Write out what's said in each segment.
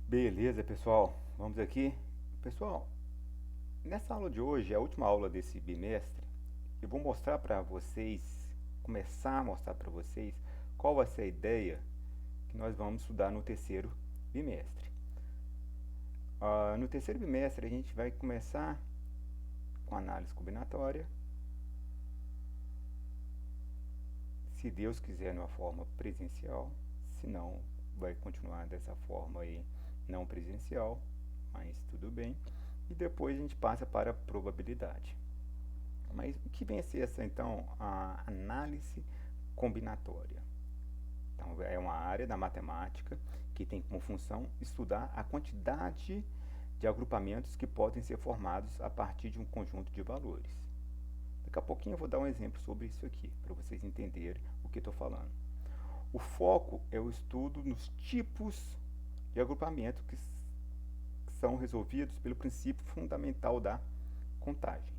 Beleza, pessoal. Vamos aqui. Pessoal, nessa aula de hoje, é a última aula desse bimestre, eu vou mostrar para vocês, começar a mostrar para vocês qual vai ser a ideia que nós vamos estudar no terceiro bimestre. No terceiro bimestre, a gente vai começar com análise combinatória, se Deus quiser, numa forma presencial, se não, vai continuar dessa forma aí, não presencial, mas tudo bem. E depois a gente passa para a probabilidade. Mas o que vem a ser essa, então, a análise combinatória? Então, é uma área da matemática que tem como função estudar a quantidade de agrupamentos que podem ser formados a partir de um conjunto de valores. Daqui a pouquinho eu vou dar um exemplo sobre isso aqui, para vocês entenderem o que estou falando. O foco é o estudo nos tipos de agrupamento que são resolvidos pelo princípio fundamental da contagem.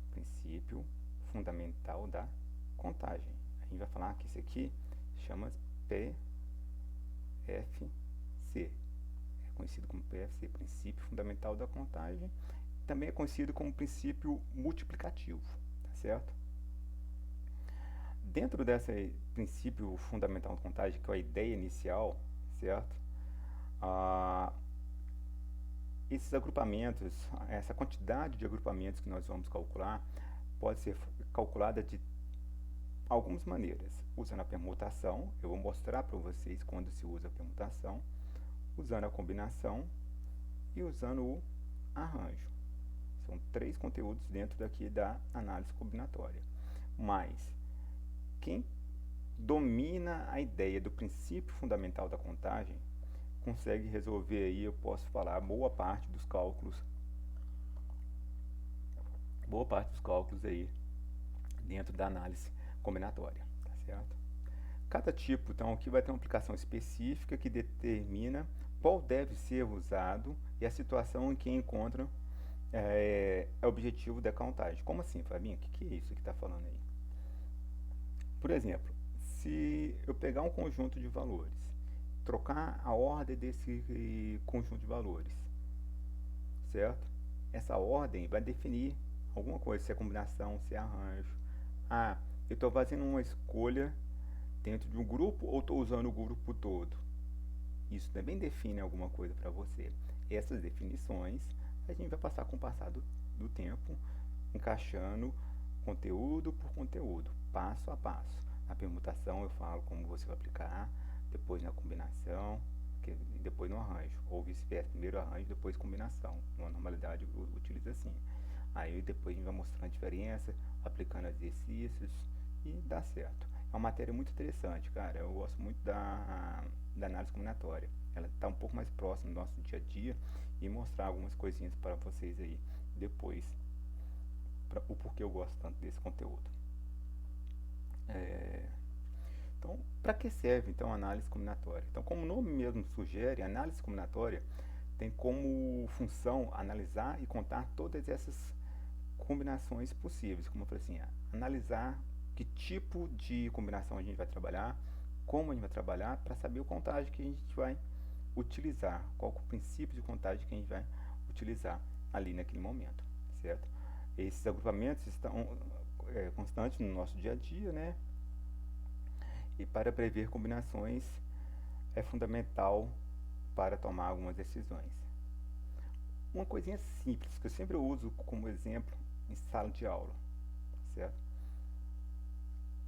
Princípio fundamental da contagem. A gente vai falar que isso aqui chama PFC. É conhecido como PFC, princípio fundamental da contagem. Também é conhecido como princípio multiplicativo, tá certo? Dentro desse princípio fundamental da contagem, que é a ideia inicial, certo? Esses agrupamentos, essa quantidade de agrupamentos que nós vamos calcular, pode ser calculada de algumas maneiras. Usando a permutação, eu vou mostrar para vocês quando se usa a permutação, usando a combinação e usando o arranjo. São 3 conteúdos dentro daqui da análise combinatória. Mas, quem domina a ideia do princípio fundamental da contagem, consegue resolver aí, eu posso falar, boa parte dos cálculos aí dentro da análise combinatória, tá certo? Cada tipo, então, aqui vai ter uma aplicação específica que determina qual deve ser usado e a situação em que encontra o objetivo da contagem. Como assim, Fabinho? O que é isso que está falando aí? Por exemplo, se eu pegar um conjunto de valores, trocar a ordem desse conjunto de valores, certo? Essa ordem vai definir alguma coisa, se é combinação, se é arranjo. Eu estou fazendo uma escolha dentro de um grupo ou estou usando o grupo todo? Isso também define alguma coisa para você. Essas definições a gente vai passar com o passar do tempo, encaixando conteúdo por conteúdo, passo a passo. Na permutação eu falo como você vai aplicar, depois na combinação, depois no arranjo, ou vice-versa, primeiro arranjo, depois combinação. Na normalidade eu utilizo assim. Aí depois a gente vai mostrando a diferença, aplicando exercícios e dá certo. É uma matéria muito interessante, cara. Eu gosto muito da análise combinatória. Ela está um pouco mais próxima do nosso dia a dia e mostrar algumas coisinhas para vocês aí depois, o porquê eu gosto tanto desse conteúdo. Então, para que serve então a análise combinatória? Então, como o nome mesmo sugere, a análise combinatória tem como função analisar e contar todas essas combinações possíveis. Como eu falei assim, analisar que tipo de combinação a gente vai trabalhar, como a gente vai trabalhar, para saber o contagem que a gente vai utilizar, qual é o princípio de contagem que a gente vai utilizar ali naquele momento, certo? Esses agrupamentos estão constantes no nosso dia a dia, né? E para prever combinações é fundamental para tomar algumas decisões. Uma coisinha simples que eu sempre uso como exemplo em sala de aula, certo?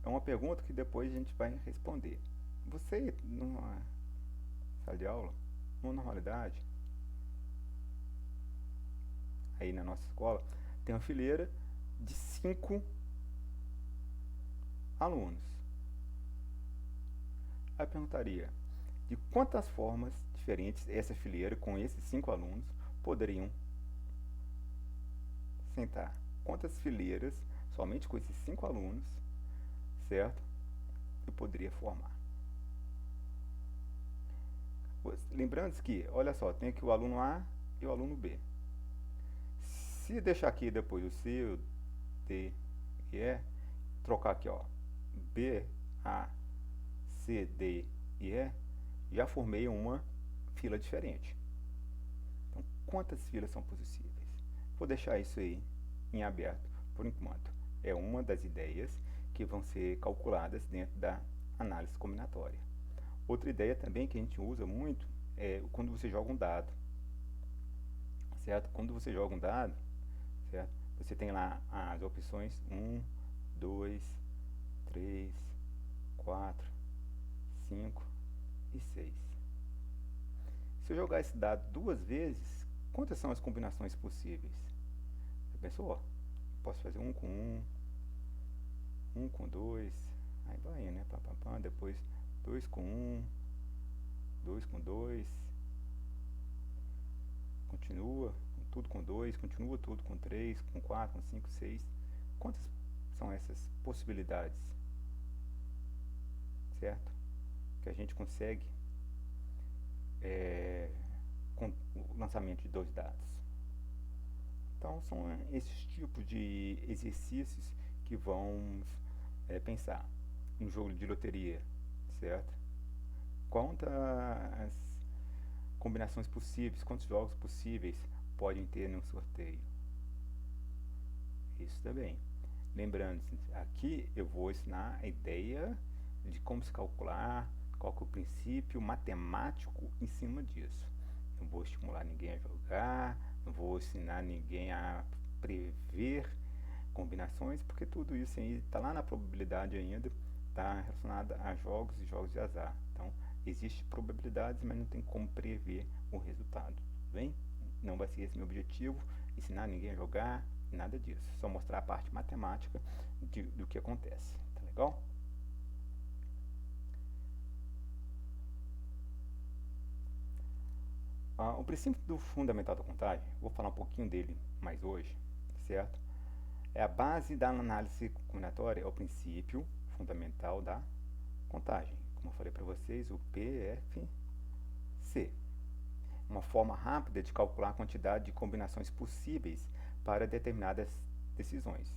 É uma pergunta que depois a gente vai responder. Você, numa sala de aula, numa normalidade, aí na nossa escola, tem uma fileira de 5 alunos. Aí eu perguntaria, de quantas formas diferentes essa fileira com esses 5 alunos poderiam sentar? Quantas fileiras, somente com esses 5 alunos, certo? Eu poderia formar. Lembrando que, olha só, tem aqui o aluno A e o aluno B. Se deixar aqui depois o C, o D e E, trocar aqui, ó, B, A, C, D e E, já formei uma fila diferente. Então, quantas filas são possíveis? Vou deixar isso aí em aberto por enquanto. É uma das ideias que vão ser calculadas dentro da análise combinatória. Outra ideia também que a gente usa muito é quando você joga um dado, certo? Quando você joga um dado, certo? Você tem lá as opções 1, 2, 3, 4, 5 e 6. Se eu jogar esse dado 2 vezes, quantas são as combinações possíveis? Você pensou? Posso fazer 1 com 1 com 2, aí vai, né? Depois 2 com 1, 2 com 2, continua tudo com 2, continua tudo com 3, com 4, com 5, 6. Quantas são essas possibilidades? Certo? Que a gente consegue com o lançamento de 2 dados. Então, são esses tipos de exercícios que vamos pensar no jogo de loteria, certo? Quantas combinações possíveis, quantos jogos possíveis podem ter num sorteio? Isso também. Lembrando, aqui eu vou ensinar a ideia de como se calcular, qual que é o princípio matemático em cima disso. Não vou estimular ninguém a jogar, não vou ensinar ninguém a prever combinações, porque tudo isso aí está lá na probabilidade ainda, está relacionado a jogos e jogos de azar. Então, existem probabilidades, mas não tem como prever o resultado, tudo bem? Não vai ser esse meu objetivo, ensinar ninguém a jogar, nada disso. Só mostrar a parte matemática do que acontece, tá legal? O princípio do fundamental da contagem, vou falar um pouquinho dele mais hoje, certo? É a base da análise combinatória, é o princípio fundamental da contagem. Como eu falei para vocês, o PFC. Uma forma rápida de calcular a quantidade de combinações possíveis para determinadas decisões.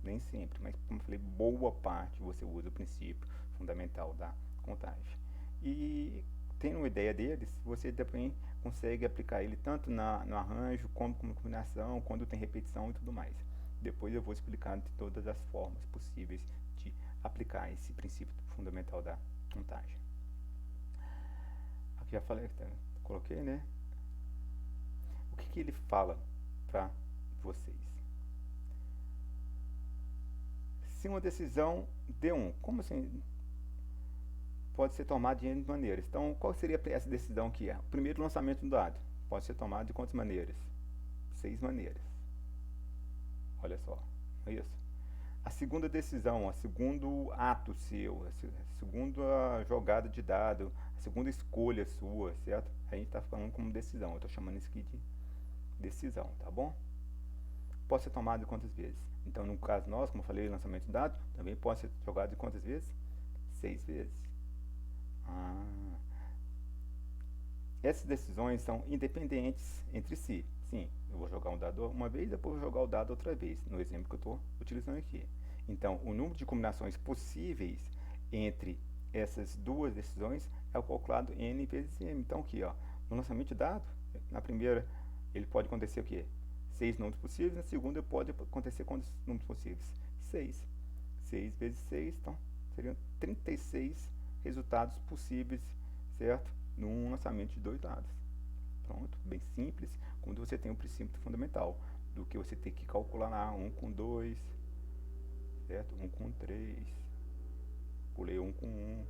Nem sempre, mas como eu falei, boa parte você usa o princípio fundamental da contagem. E tendo uma ideia deles, você também consegue aplicar ele tanto no arranjo, como combinação, quando tem repetição e tudo mais. Depois eu vou explicar de todas as formas possíveis de aplicar esse princípio fundamental da contagem. Aqui já falei, coloquei, né? O que ele fala para vocês? Se uma decisão D1, como assim? Pode ser tomada de N maneiras. Então, qual seria essa decisão aqui? O primeiro lançamento do dado pode ser tomado de quantas maneiras? 6 maneiras. Olha só, é isso. A segunda decisão, o segundo ato seu, a segunda jogada de dado, a segunda escolha sua, certo? A gente está falando como decisão, eu estou chamando isso aqui de decisão, tá bom? Pode ser tomado de quantas vezes? Então, no caso nosso, como eu falei, lançamento de dado, também pode ser jogado de quantas vezes? 6 vezes. Essas decisões são independentes entre si. Sim, eu vou jogar um dado uma vez, depois vou jogar o dado outra vez, no exemplo que eu estou utilizando aqui. Então, o número de combinações possíveis entre essas duas decisões é o calculado N vezes M. Então, aqui, ó, no lançamento de dado, na primeira, ele pode acontecer o quê? 6 números possíveis, na segunda pode acontecer quantos números possíveis? 6. 6 vezes 6, então, seriam 36 resultados possíveis, certo? Num lançamento de 2 dados. Pronto, bem simples, quando você tem um princípio fundamental, do que você tem que calcular lá, 1 com 2, certo? 1 com 3, pulei 1 com 1,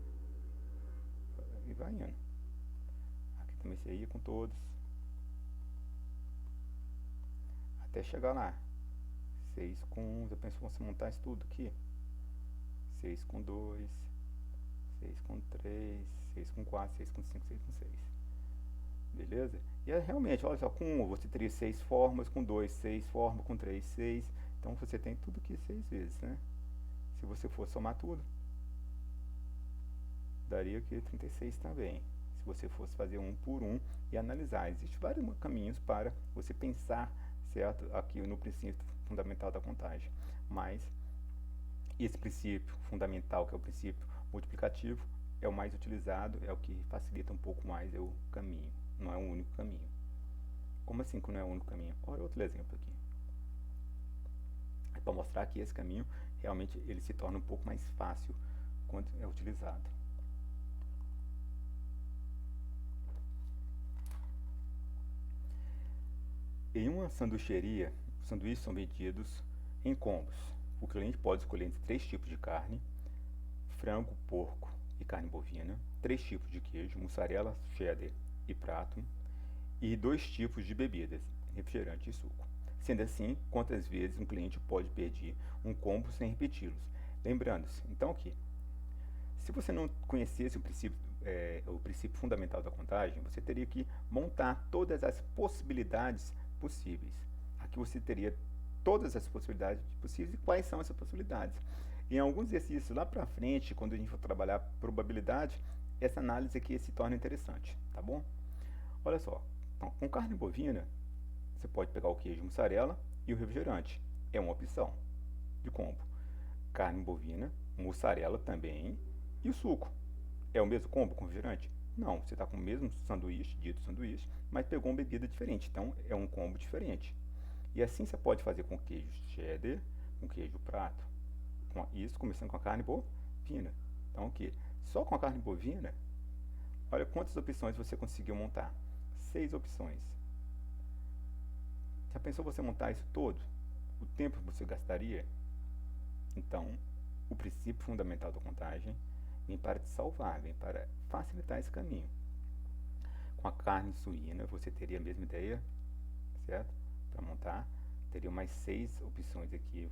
e vai indo. Aqui também você ia com todos, até chegar lá. 6 com 1, eu penso você montar isso tudo aqui. 6 com 2, 6 com 3, 6 com 4, 6 com 5, 6 com 6. Beleza? E realmente, olha só, com 1 você teria 6 formas, com 2, 6 formas, com 3, 6. Então você tem tudo aqui 6 vezes, né? Se você for somar tudo, daria aqui 36 também. Se você fosse fazer um por um e analisar. Existem vários caminhos para você pensar, certo? Aqui no princípio fundamental da contagem. Mas esse princípio fundamental, que é o princípio multiplicativo, é o mais utilizado, é o que facilita um pouco mais o caminho, não é um único caminho. Como assim que não é o único caminho? Olha outro exemplo aqui. É para mostrar que esse caminho realmente ele se torna um pouco mais fácil quando é utilizado. Em uma sanduicheria, os sanduíches são vendidos em combos. O cliente pode escolher entre 3 tipos de carne: frango, porco e carne bovina, 3 tipos de queijo, mussarela, cheddar e prato, e 2 tipos de bebidas, refrigerante e suco. Sendo assim, quantas vezes um cliente pode pedir um combo sem repeti-los? Lembrando-se, então, que se você não conhecesse o princípio fundamental da contagem, você teria que montar todas as possibilidades possíveis. Aqui você teria todas as possibilidades possíveis. E quais são essas possibilidades? Em alguns exercícios lá para frente, quando a gente for trabalhar probabilidade, essa análise aqui se torna interessante, tá bom? Olha só, então, com carne bovina, você pode pegar o queijo mussarela e o refrigerante. É uma opção de combo. Carne bovina, mussarela também e o suco. É o mesmo combo com refrigerante? Não, você está com o mesmo sanduíche, dito sanduíche, mas pegou uma bebida diferente, então é um combo diferente. E assim você pode fazer com queijo cheddar, com queijo prato. Isso começando com a carne bovina. Então aqui, só com a carne bovina, olha quantas opções você conseguiu montar. 6 opções. Já pensou você montar isso todo? O tempo que você gastaria? Então, o princípio fundamental da contagem vem para te salvar, vem para facilitar esse caminho. Com a carne suína, você teria a mesma ideia, certo? Para montar, teria mais 6 opções aqui,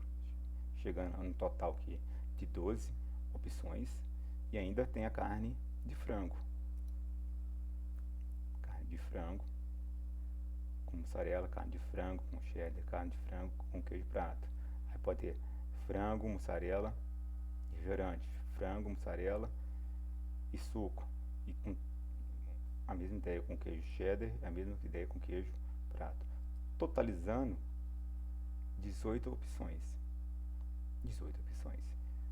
chegando no total aqui de 12 opções. E ainda tem a carne de frango. Carne de frango com mussarela, carne de frango com cheddar, carne de frango com queijo prato. Aí pode ter frango, mussarela e refrigerante, frango, mussarela e suco. E com a mesma ideia com queijo cheddar, a mesma ideia com queijo prato. Totalizando 18 opções. 18 opções.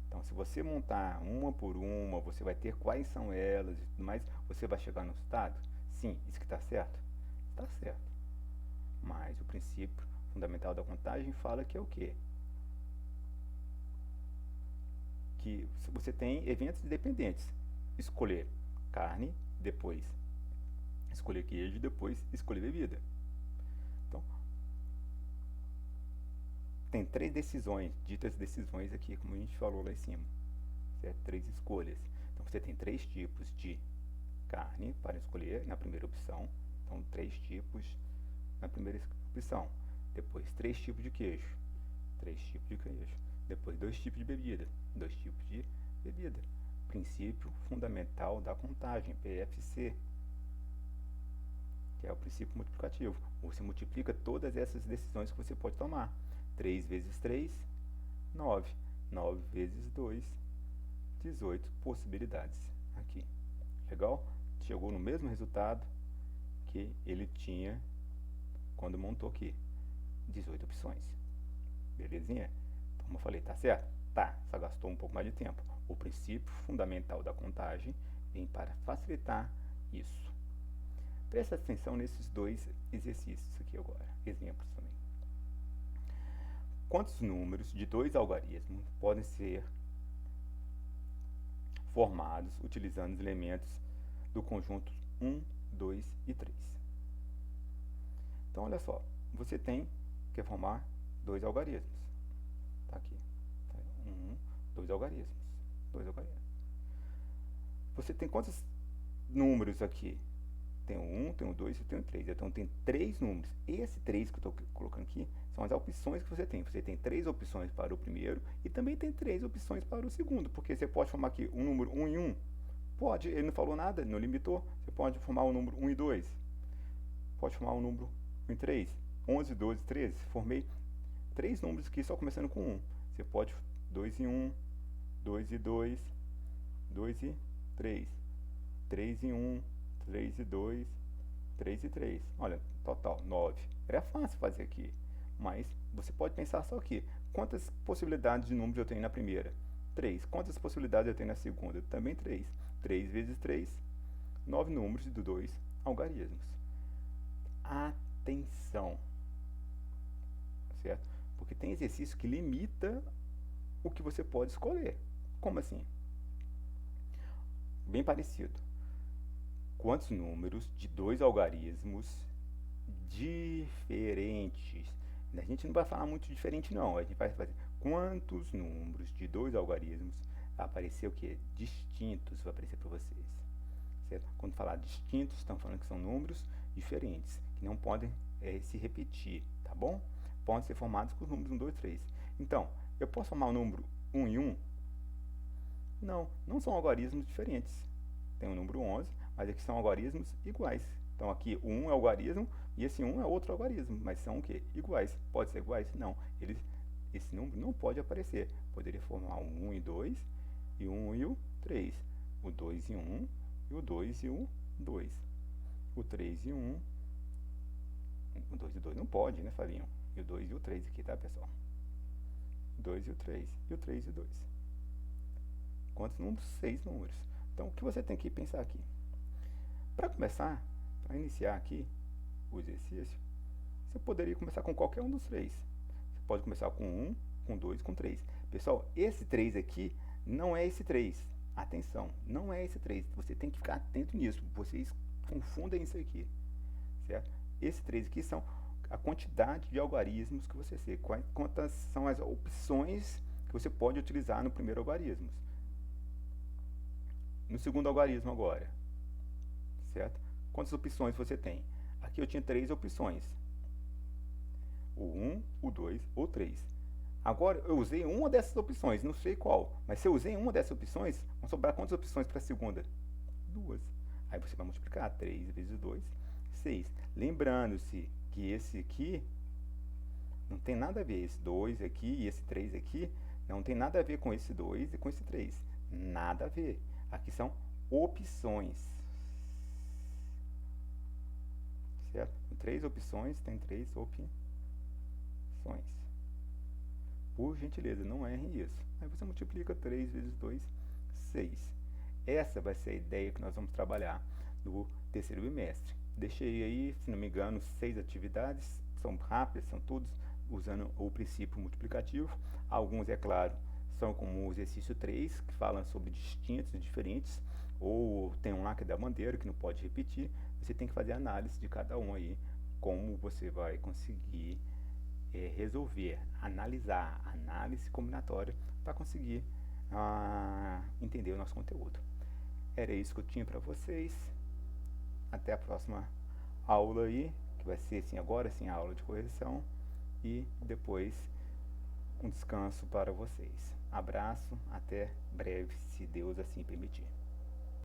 Então, se você montar uma por uma, você vai ter quais são elas e tudo mais, você vai chegar no resultado? Sim, isso que está certo? Está certo. Mas o princípio fundamental da contagem fala que é o quê? Que você tem eventos dependentes. Escolher carne, depois escolher queijo, depois escolher bebida. Então, tem 3 decisões, ditas decisões aqui, como a gente falou lá em cima. Certo? 3 escolhas. Então, você tem 3 tipos de carne para escolher na primeira opção. Então, 3 tipos na primeira opção. Depois, 3 tipos de queijo. 3 tipos de queijo. Depois, 2 tipos de bebida. 2 tipos de bebida. Princípio fundamental da contagem, PFC, que é o princípio multiplicativo. Você multiplica todas essas decisões que você pode tomar. 3 vezes 3, 9. 9 vezes 2, 18 possibilidades. Aqui. Legal? Chegou no mesmo resultado que ele tinha quando montou aqui. 18 opções. Belezinha? Então, como eu falei, tá certo? Tá, só gastou um pouco mais de tempo. O princípio fundamental da contagem vem para facilitar isso. Presta atenção nesses 2 exercícios aqui agora, exemplos também. Quantos números de 2 algarismos podem ser formados utilizando os elementos do conjunto 1, 2 e 3? Então, olha só, você quer formar 2 algarismos. Tá aqui. 2 algarismos. 2 algarismos. Você tem quantos números aqui? Tem o 1, tem o 2 e tem o 3. Então, tem 3 números. Esse 3 que eu estou colocando aqui são as opções que você tem. Você tem 3 opções para o primeiro e também tem 3 opções para o segundo. Porque você pode formar aqui um número 1 e 1. Pode, ele não falou nada, não limitou. Você pode formar o número 1 e 2. Pode formar o número 1 e 3. 11, 12, 13. Formei 3 números aqui só começando com 1. Você pode 2 e 1, 2 e 2, 2 e 3, 3 e 1, 3 e 2, 3 e 3. Olha, total, 9. Era fácil fazer aqui, mas você pode pensar só aqui. Quantas possibilidades de números eu tenho na primeira? 3. Quantas possibilidades eu tenho na segunda? Também 3. 3 vezes 3, 9 números de 2 algarismos. atenção, certo? Porque tem exercício que limita o que você pode escolher. Como assim? Bem parecido. Quantos números de dois algarismos diferentes? A gente não vai falar muito diferente não, a gente vai fazer quantos números de dois algarismos vai aparecer o que? Distintos vai aparecer para vocês. Certo? Quando falar distintos, estamos falando que são números diferentes, que não podem se repetir, tá bom? Podem ser formados com os números 1, 2, 3. Então, eu posso formar o número 1 e 1? Não, não são algarismos diferentes. Tem o número 11, mas aqui são algarismos iguais. Então aqui o 1 é algarismo e esse 1 é outro algarismo, mas são o quê? Iguais. Pode ser iguais? Não. Esse número não pode aparecer. Poderia formar o 1 e 2, e o 1 e o 3. O 2 e 1, e o 2 e o 2. O 3 e 1. O 2 e o 2 não pode, né, Fabinho? E o 2 e o 3 aqui, tá, pessoal? O 2 e o 3. E o 3 e o 2. Quantos números? 6 números. Então, o que você tem que pensar aqui? Para começar, para iniciar aqui o exercício, você poderia começar com qualquer um dos três. Você pode começar com 1, com 2, com 3. Pessoal, esse 3 aqui não é esse 3. Atenção, não é esse 3. Você tem que ficar atento nisso. Vocês confundem isso aqui, certo? Esse 3 aqui são a quantidade de algarismos que você tem. Quantas são as opções que você pode utilizar no primeiro algarismo. No segundo algarismo agora, certo? Quantas opções você tem? Aqui eu tinha 3 opções. O 1, o 2 ou 3. Agora eu usei uma dessas opções, não sei qual. Mas se eu usei uma dessas opções, vão sobrar quantas opções para a segunda? 2. Aí você vai multiplicar 3 vezes 2, 6. Lembrando-se que esse aqui não tem nada a ver. Esse 2 aqui e esse 3 aqui não tem nada a ver com esse 2 e com esse 3. Nada a ver. Aqui são opções. Certo? 3 opções, tem 3 opções. Por gentileza, não erre isso. Aí você multiplica 3 vezes 2, 6. Essa vai ser a ideia que nós vamos trabalhar no terceiro bimestre. Deixei aí, se não me engano, 6 atividades. São rápidas, são todas usando o princípio multiplicativo. Alguns, é claro, são como o exercício 3, que fala sobre distintos e diferentes. Ou tem um lá que é da bandeira, que não pode repetir. Você tem que fazer análise de cada um aí, como você vai conseguir resolver, analisar, análise combinatória, para conseguir entender o nosso conteúdo. Era isso que eu tinha para vocês. Até a próxima aula aí, que vai ser assim, agora sim a aula de correção, e depois um descanso para vocês. Abraço, até breve, se Deus assim permitir.